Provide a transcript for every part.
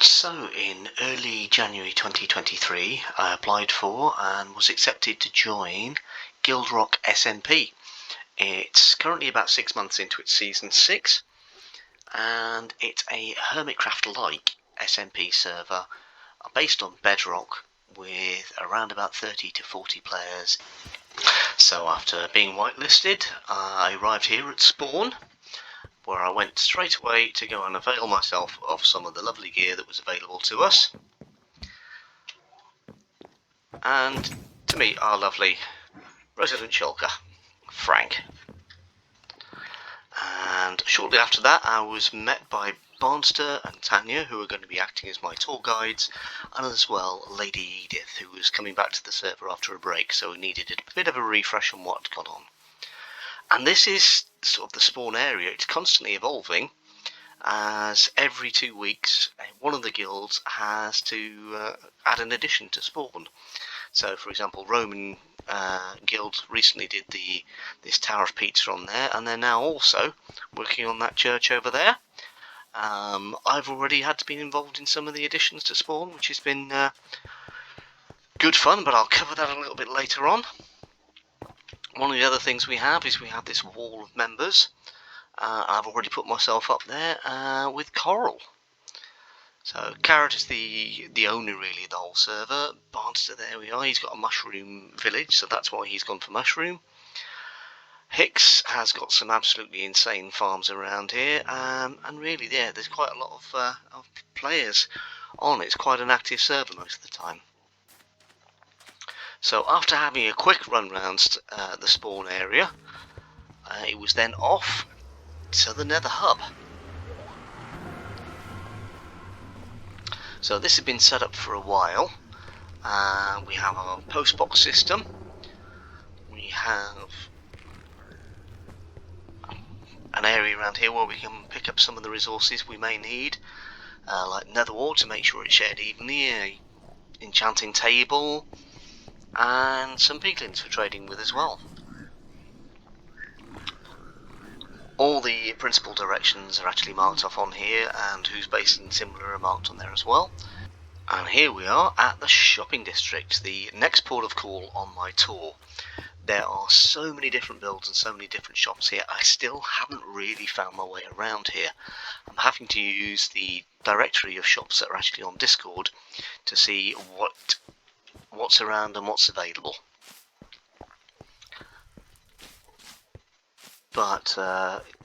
So in early January 2023 I applied for and was accepted to join GuildRock SMP. It's currently about 6 months into its season 6 and it's a HermitCraft-like SMP server based on bedrock with around about 30 to 40 players. So after being whitelisted I arrived here at spawn, where I went straight away to go and avail myself of some of the lovely gear that was available to us, and to meet our lovely resident shulker, Frank. And shortly after that I was met by Barnster and Tanya, who are going to be acting as my tour guides, and as well Lady Edith, who was coming back to the server after a break, so needed a bit of a refresh on what had gone on. And this is sort of the spawn area. It's constantly evolving, as every 2 weeks one of the guilds has to add an addition to spawn. So for example, Roman guild recently did this Tower of Pizza on there, and they're now also working on that church over there. I've already had to be involved in some of the additions to spawn, which has been good fun, but I'll cover that a little bit later on. One of the other things we have is this wall of members. I've already put myself up there with Coral. So Carrot is the owner really of the whole server. Barnster, there we are, he's got a mushroom village, so that's why he's gone for mushroom. Hicks has got some absolutely insane farms around here, and really there's quite a lot of players on. It's quite an active server most of the time. So after having a quick run round the spawn area, it was then off to the Nether Hub. So this has been set up for a while. We have our post box system. We have an area around here where we can pick up some of the resources we may need, like nether wart to make sure it's shared evenly, a enchanting table, and some piglins for trading with as well. All the principal directions are actually marked off on here, and who's based in similar are marked on there as well. And here we are at the shopping district, the next port of call on my tour. There are so many different builds and so many different shops here. I still haven't really found my way around here. I'm having to use the directory of shops that are actually on Discord to see what's around and what's available. But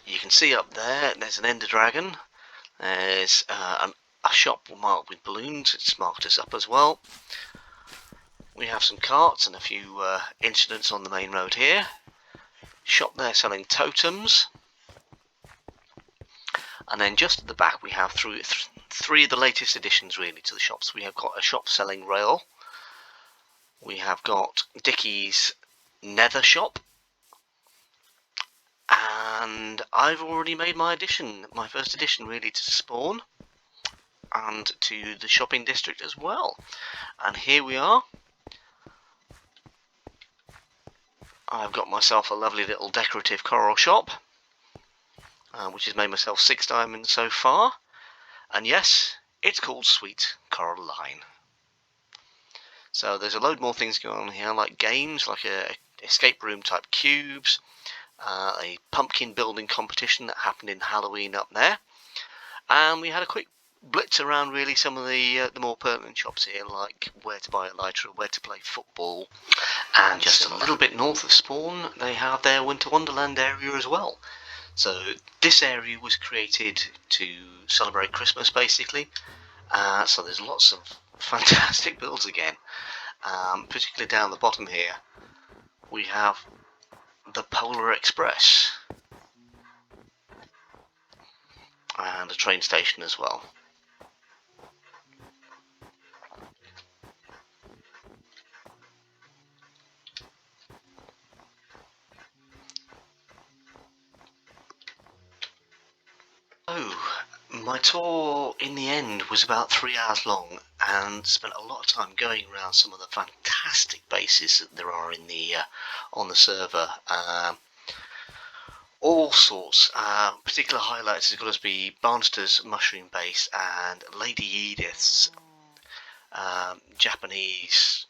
you can see up there's an Ender Dragon. There's a shop marked with balloons. It's marked us up as well. We have some carts and a few incidents on the main road here. Shop there selling totems. And then just at the back we have three of the latest additions really to the shops. We have got a shop selling rail. We have got Dickie's Nether shop. And I've already made my first addition really to spawn and to the shopping district as well. And here we are. I've got myself a lovely little decorative coral shop, which has made myself 6 diamonds so far. And yes, it's called Sweet Coraline. So there's a load more things going on here, like games, like a escape room type cubes, a pumpkin building competition that happened in Halloween up there, and we had a quick blitz around really some of the more pertinent shops here, like where to buy a lighter, where to play football, and just a little bit north of spawn they have their Winter Wonderland area as well. So this area was created to celebrate Christmas basically, so there's lots of fantastic builds again, particularly down the bottom here we have the Polar Express and a train station as well. Oh, my tour in the end was about 3 hours long and spent a lot of time going around some of the fantastic bases that there are in the on the server. all sorts. Particular highlights has got to be Barnster's mushroom base and Lady Edith's Japanese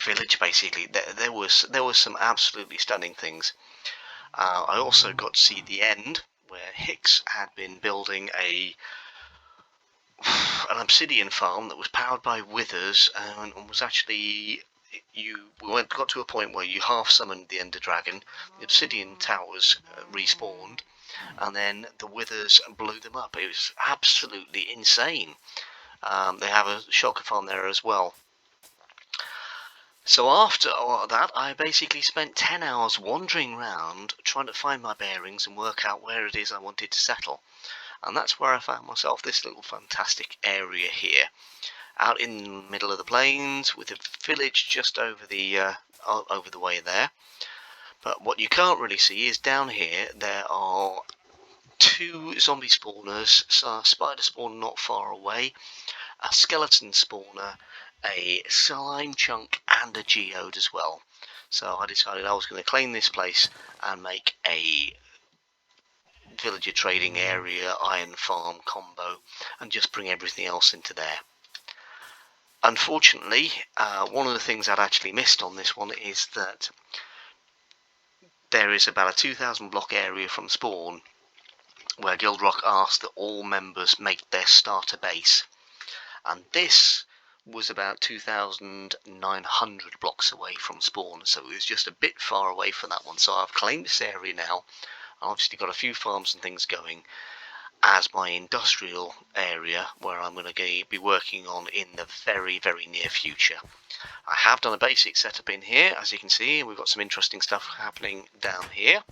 village. Basically, there was some absolutely stunning things. I also got to see the end where Hicks had been building an obsidian farm that was powered by withers and was actually got to a point where you half summoned the Ender Dragon, the obsidian towers respawned, and then the withers blew them up. It was absolutely insane. They have a shulker farm there as well. So after all that, I basically spent 10 hours wandering around trying to find my bearings and work out where it is I wanted to settle. And that's where I found myself this little fantastic area here, out in the middle of the plains, with a village just over the way there. But what you can't really see is down here there are 2 zombie spawners, so a spider spawn not far away, a skeleton spawner, a slime chunk, and a geode as well. So I decided I was going to claim this place and make a villager trading area, iron farm combo, and just bring everything else into there. Unfortunately, one of the things I'd actually missed on this one is that there is about a 2,000 block area from spawn where GuildRock asked that all members make their starter base, and this was about 2,900 blocks away from spawn, so it was just a bit far away from that one. So I've claimed this area now. I've obviously got a few farms and things going as my industrial area where I'm going to be working on in the very, very near future. I have done a basic setup in here, as you can see. We've got some interesting stuff happening down here.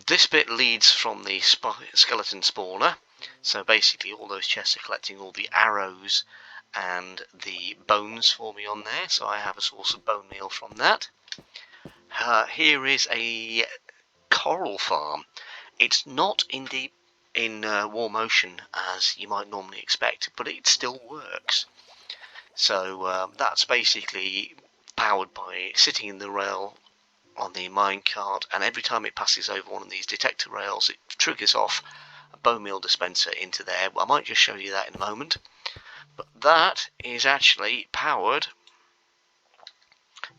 This bit leads from the skeleton spawner, so basically all those chests are collecting all the arrows and the bones for me on there, so I have a source of bone meal from that. Here is a coral farm. It's not in war motion as you might normally expect, but it still works. So that's basically powered by sitting in the rail on the minecart, and every time it passes over one of these detector rails, it triggers off a bone meal dispenser into there. I might just show you that in a moment. But that is actually powered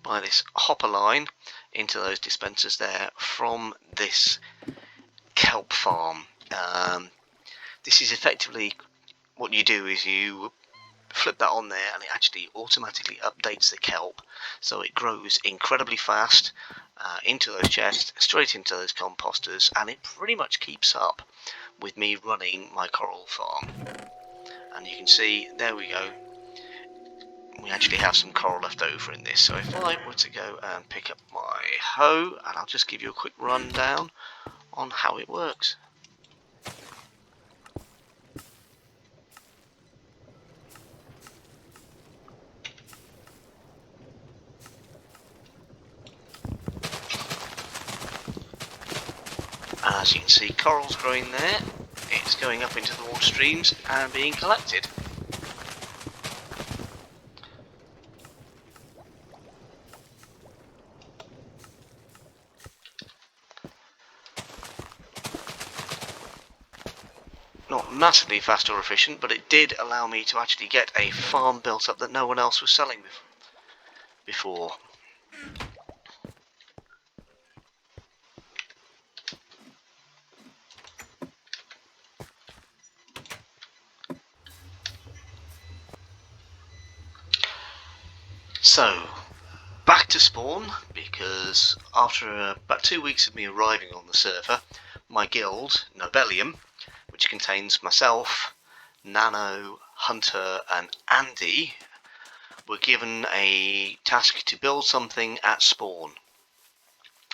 by this hopper line into those dispensers there from this kelp farm. This is effectively what you do is you flip that on there and it actually automatically updates the kelp, so it grows incredibly fast into those chests, straight into those composters, and it pretty much keeps up with me running my coral farm. And you can see, there we go, we actually have some coral left over in this. So if I were to go and pick up my hoe, and I'll just give you a quick rundown on how it works. As you can see, coral's growing there. It's going up into the water streams and being collected. Not massively fast or efficient, but it did allow me to actually get a farm built up that no one else was selling before. So, back to spawn, because after about 2 weeks of me arriving on the server, my guild, Nobelium, which contains myself, Nano, Hunter and Andy, were given a task to build something at spawn.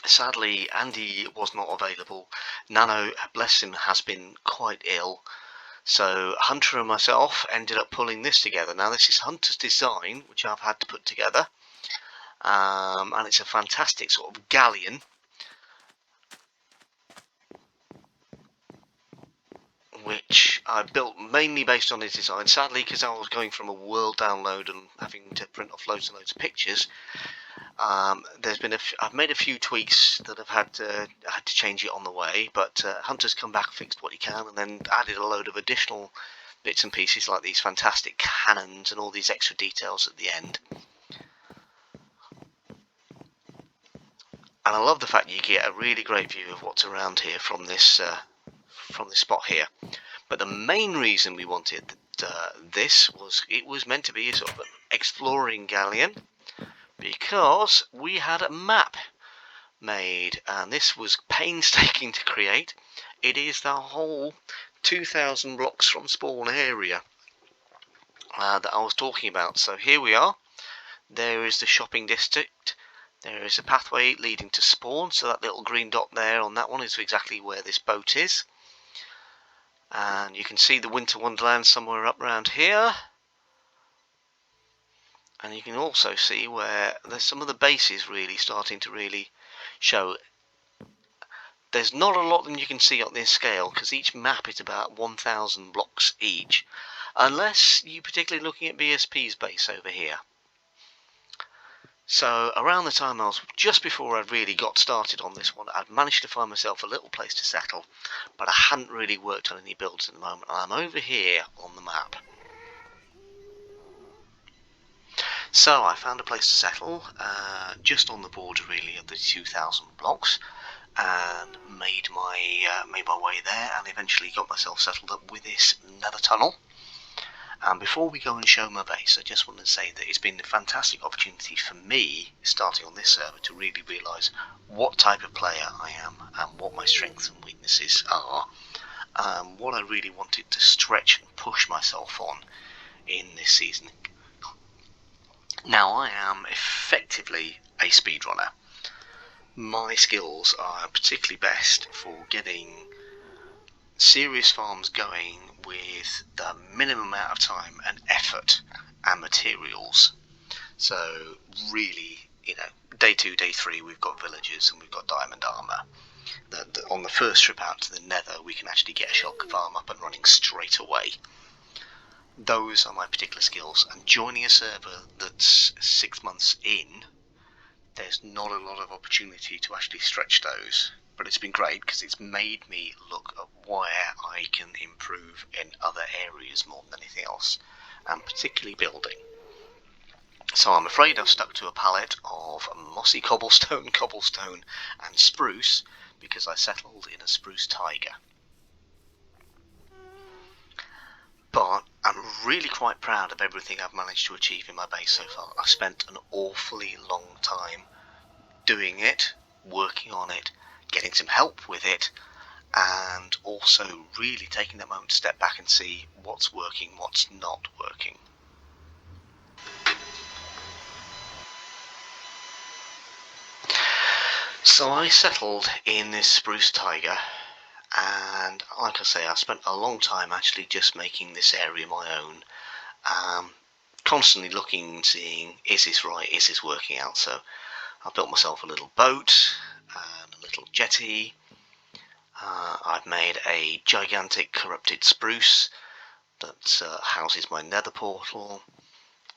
Sadly, Andy was not available. Nano, bless him, has been quite ill. So Hunter and myself ended up pulling this together. Now this is Hunter's design, which I've had to put together. And it's a fantastic sort of galleon. Which I built mainly based on his design. Sadly, because I was going from a world download and having to print off loads and loads of pictures, I've made a few tweaks that I've had to change it on the way. But Hunter's come back, fixed what he can, and then added a load of additional bits and pieces like these fantastic cannons and all these extra details at the end. And I love the fact you get a really great view of what's around here from this spot here. But the main reason we wanted this was it was meant to be a sort of an exploring galleon, because we had a map made, and this was painstaking to create. It is the whole 2,000 blocks from spawn area that I was talking about. So here we are. There is the shopping district. There is a pathway leading to spawn, so that little green dot there on that one is exactly where this boat is. And you can see the Winter Wonderland somewhere up around here. And you can also see where there's some of the bases really starting to really show. There's not a lot that you can see on this scale, because each map is about 1,000 blocks each, unless you're particularly looking at BSP's base over here. So around the time just before I'd really got started on this one, I'd managed to find myself a little place to settle, but I hadn't really worked on any builds at the moment. I'm over here on the map. So I found a place to settle, just on the border really of the 2,000 blocks, and made my way there, and eventually got myself settled up with this nether tunnel. And before we go and show my base, I just want to say that it's been a fantastic opportunity for me, starting on this server, to really realise what type of player I am and what my strengths and weaknesses are, what I really wanted to stretch and push myself on in this season. Now, I am effectively a speedrunner. My skills are particularly best for getting serious farms going with the minimum amount of time and effort and materials. So really, day 2, day 3 we've got villagers and we've got diamond armor. On the first trip out to the nether we can actually get a shulker farm up and running straight away. Those are my particular skills, and joining a server that's 6 months in, there's not a lot of opportunity to actually stretch those. But it's been great because it's made me look at where I can improve in other areas more than anything else, and particularly building. So I'm afraid I've stuck to a palette of mossy cobblestone, and spruce, because I settled in a spruce taiga. But I'm really quite proud of everything I've managed to achieve in my base so far. I've spent an awfully long time doing it, working on it, getting some help with it, and also really taking that moment to step back and see what's working, what's not working. So I settled in this spruce taiga, and like I say, I spent a long time actually just making this area my own, constantly looking and seeing, is this right, is this working out? So I built myself a little boat and a little jetty. I've made a gigantic corrupted spruce that houses my nether portal.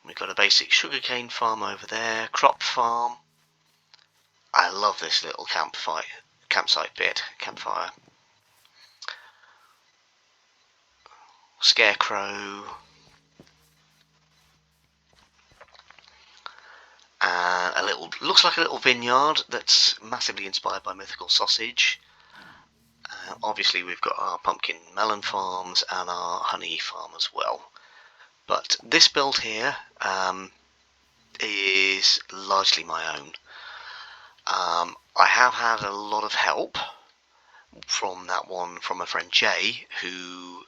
We've got a basic sugarcane farm over there, crop farm. I love this little campsite bit, campfire. Scarecrow. Looks like a little vineyard that's massively inspired by mythical sausage. Obviously we've got our pumpkin melon farms and our honey farm as well. But this build here is largely my own. I have had a lot of help from my friend Jay, who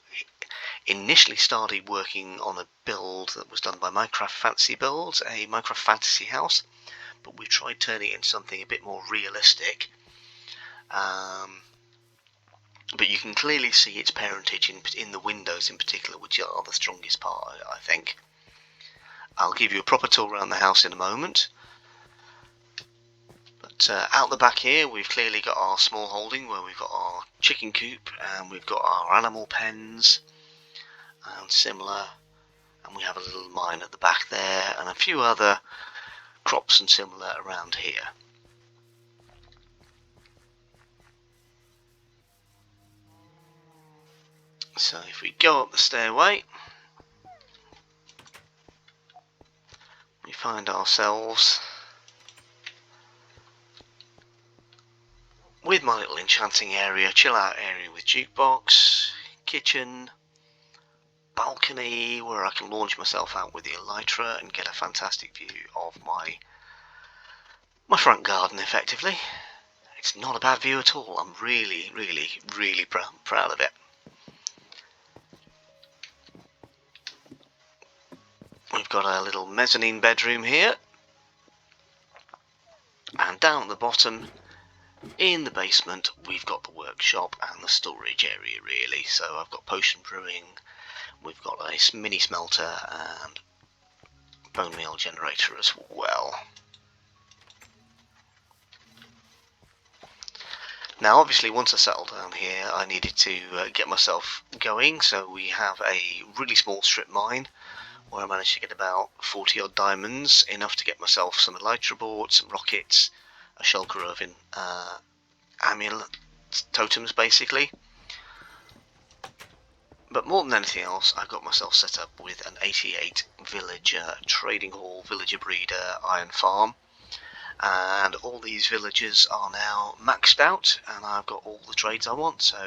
initially started working on a build that was done by Minecraft Fantasy Builds, a Minecraft fantasy house, but we've tried turning it into something a bit more realistic. But you can clearly see its parentage in the windows in particular, which are the strongest part, I think. I'll give you a proper tour around the house in a moment. But out the back here we've clearly got our small holding where we've got our chicken coop and we've got our animal pens. and similar, and we have a little mine at the back there and a few other crops and similar around here. So if we go up the stairway, we find ourselves with my little enchanting area, chill out area with jukebox, kitchen, balcony where I can launch myself out with the elytra and get a fantastic view of my front garden effectively. It's not a bad view at all. I'm really proud of it. We've got a little mezzanine bedroom here, and down at the bottom in the basement we've got the workshop and the storage area really. So I've got potion brewing, we've got a mini smelter and bone meal generator as well. Now obviously once I settled down here I needed to get myself going, so we have a really small strip mine where I managed to get about 40 odd diamonds, enough to get myself some elytra boards, some rockets, a shulker oven, amulet totems basically. But more than anything else, I got myself set up with an 88 villager trading hall, villager breeder, iron farm, and all these villagers are now maxed out and I've got all the trades I want. So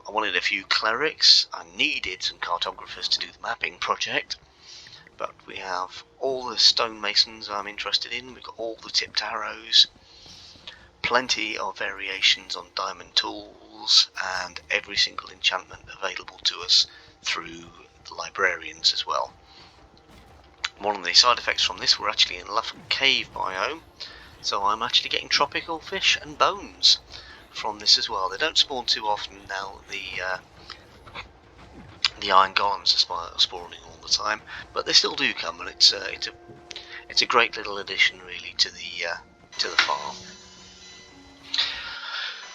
I wanted a few clerics, I needed some cartographers to do the mapping project, but we have all the stonemasons I'm interested in, we've got all the tipped arrows, plenty of variations on diamond tools, and every single enchantment available to us through the librarians as well. One of the side effects from this, we're actually in Luff Cave biome, so I'm actually getting tropical fish and bones from this as well. They don't spawn too often now. The iron golems are spawning all the time, but they still do come, and it's a great little addition really to the farm.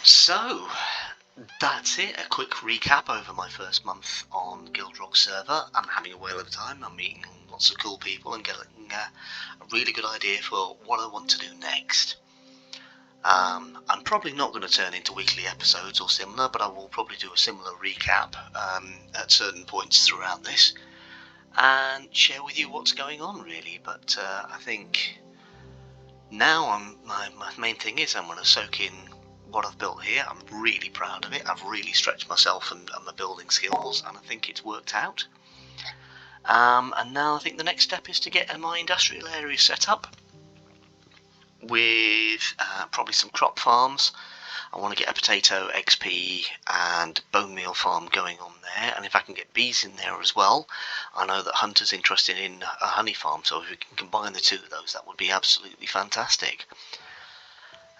So that's it, a quick recap over my first month on GuildRock server. I'm having a whale of a time. I'm meeting lots of cool people and getting a really good idea for what I want to do next. I'm probably not going to turn into weekly episodes or similar, but I will probably do a similar recap at certain points throughout this and share with you what's going on really. But I think now my main thing is I'm going to soak in what I've built here. I'm really proud of it. I've really stretched myself and my building skills, and I think it's worked out. And now I think the next step is to get my industrial area set up with probably some crop farms. I want to get a potato XP and bone meal farm going on there, and if I can get bees in there as well. I know that Hunter's interested in a honey farm, so if we can combine the two of those, that would be absolutely fantastic.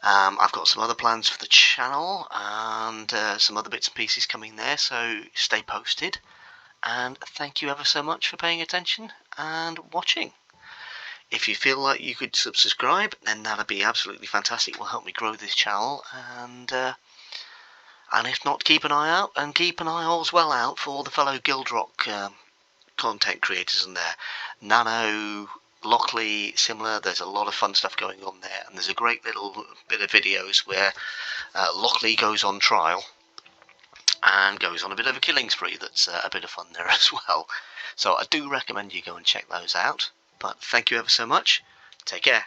I've got some other plans for the channel and some other bits and pieces coming there, so stay posted, and thank you ever so much for paying attention and watching. If you feel like you could subscribe, then that'd be absolutely fantastic. It will help me grow this channel, and if not, keep an eye out, and keep an eye as well out for the fellow GuildRock content creators in there. Nano, Lockley, similar. There's a lot of fun stuff going on there, and there's a great little bit of videos where Lockley goes on trial and goes on a bit of a killing spree. That's a bit of fun there as well. So I do recommend you go and check those out. But thank you ever so much. Take care.